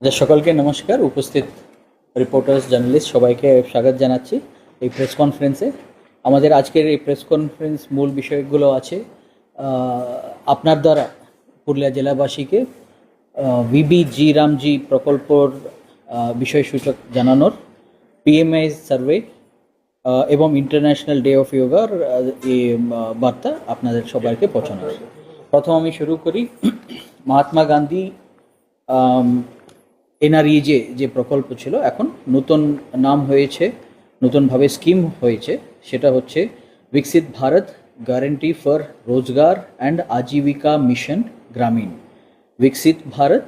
সকলকে নমস্কার। উপস্থিত রিপোর্টার্স, জার্নালিস্ট সবাইকে স্বাগত জানাচ্ছি এই প্রেস কনফারেন্সে। আমাদের আজকের এই প্রেস কনফারেন্স মূল বিষয়গুলো আছে আপনার দ্বারা পুরুলিয়া জেলাবাসীকে ভিবিজি রামজি প্রকল্পর বিষয়সূচক জানানোর, পিএমআই সার্ভে এবং ইন্টারন্যাশনাল ডে অফ যোগার এই বার্তা আপনাদের সবাইকে পৌঁছানোর। প্রথম আমি শুরু করি। মহাত্মা গান্ধী এনআরইজে যে প্রকল্প ছিল, এখন নতুন নাম হয়েছে, নতুনভাবে স্কিম হয়েছে, সেটা হচ্ছে বিকশিত ভারত গ্যারেন্টি ফর রোজগার অ্যান্ড আজীবিকা মিশন গ্রামীণ। বিকশিত ভারত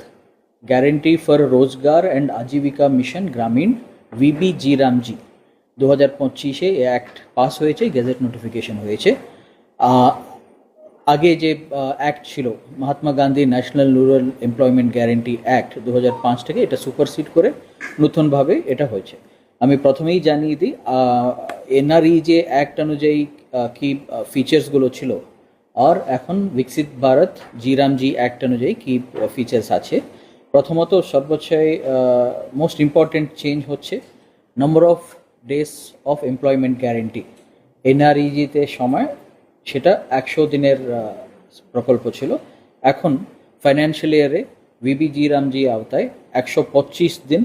গ্যারেন্টি ফর রোজগার অ্যান্ড আজীবিকা মিশন গ্রামীণ, ভিবিজি রামজি 2025-এ অ্যাক্ট পাস হয়েছে, গেজেট নোটিফিকেশন হয়েছে। আগে যে অ্যাক্ট ছিল Mahatma Gandhi national rural employment guarantee act 2005 থেকে, এটা সুপারসিড করে নতুনভাবে এটা হয়েছে। আমি প্রথমেই জানিয়ে দিই এনআরই যে অ্যাক্ট অনুযায়ী কি ফিচার্সগুলো ছিল, আর এখন বিকশিত ভারত জিরামজি অ্যাক্ট অনুযায়ী কি ফিচার্স আছে। প্রথমত সর্বোচ্চ মোস্ট ইম্পর্টেন্ট চেঞ্জ হচ্ছে number of days of employment guarantee. এনআরইজিতে সময় সেটা 100 দিনের প্রকল্প ছিল, এখন ফাইন্যান্সিয়াল ইয়ারে ভিবিজি রামজি আওতায় 125 দিন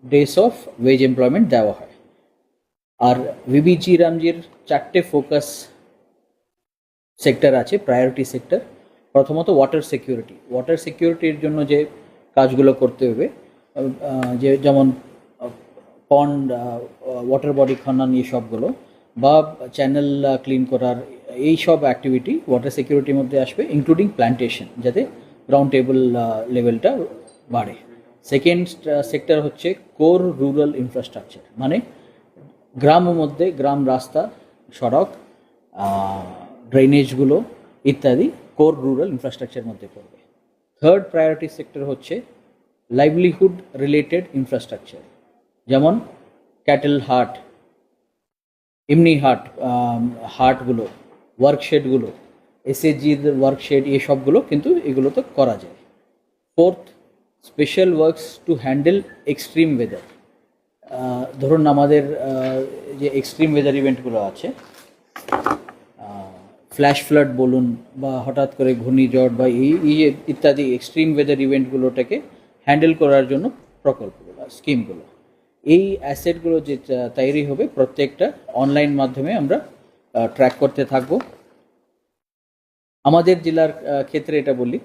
ডেজ অফ ওয়েজ এমপ্লয়মেন্ট দেওয়া হয়। আর ভিবিজি রামজির 4টে ফোকাস সেক্টর আছে, প্রায়োরিটি সেক্টর। প্রথমত ওয়াটার সিকিউরিটি। ওয়াটার সিকিউরিটির জন্য যে কাজগুলো করতে হবে, যেমন পন্ড, ওয়াটার বডি খনন, এই সবগুলো, বা চ্যানেল ক্লিন করার, এই সব অ্যাক্টিভিটি ওয়াটার সিকিউরিটির মধ্যে আসবে, ইনক্লুডিং প্ল্যান্টেশন, যাতে গ্রাউন্ড টেবল লেভেলটা বাড়ে। সেকেন্ড সেক্টর হচ্ছে কোর রুরাল ইনফ্রাস্ট্রাকচার, মানে গ্রামের মধ্যে গ্রাম রাস্তা, সড়ক, ড্রেনেজগুলো ইত্যাদি কোর রুরাল ইনফ্রাস্ট্রাকচারের মধ্যে পড়বে। থার্ড প্রায়োরিটি সেক্টর হচ্ছে লাইভলিহুড রিলেটেড ইনফ্রাস্ট্রাকচার, যেমন ক্যাটেল হাট, এমনি হাটগুলো, ওয়ার্কশেডগুলো, এসএসজির ওয়ার্কশেড, এই সবগুলো কিন্তু এগুলো তো করা যায়। Fourth, special works to handle extreme weather. ধরুন আমাদের যে এক্সট্রিম ওয়েদার ইভেন্টগুলো আছে, ফ্ল্যাশ ফ্লাড বলুন, বা হঠাৎ করে ঘূর্ণিঝড়, বা এই ইত্যাদি এক্সট্রিম ওয়েদার ইভেন্টগুলোটাকে হ্যান্ডেল করার জন্য প্রকল্পগুলো, স্কিমগুলো, এই অ্যাসেটগুলো যে তৈরি হবে প্রত্যেকটা অনলাইন মাধ্যমে আমরা ট্র্যাক করতে থাকব। আমাদের জেলার ক্ষেত্রে এটা বলি,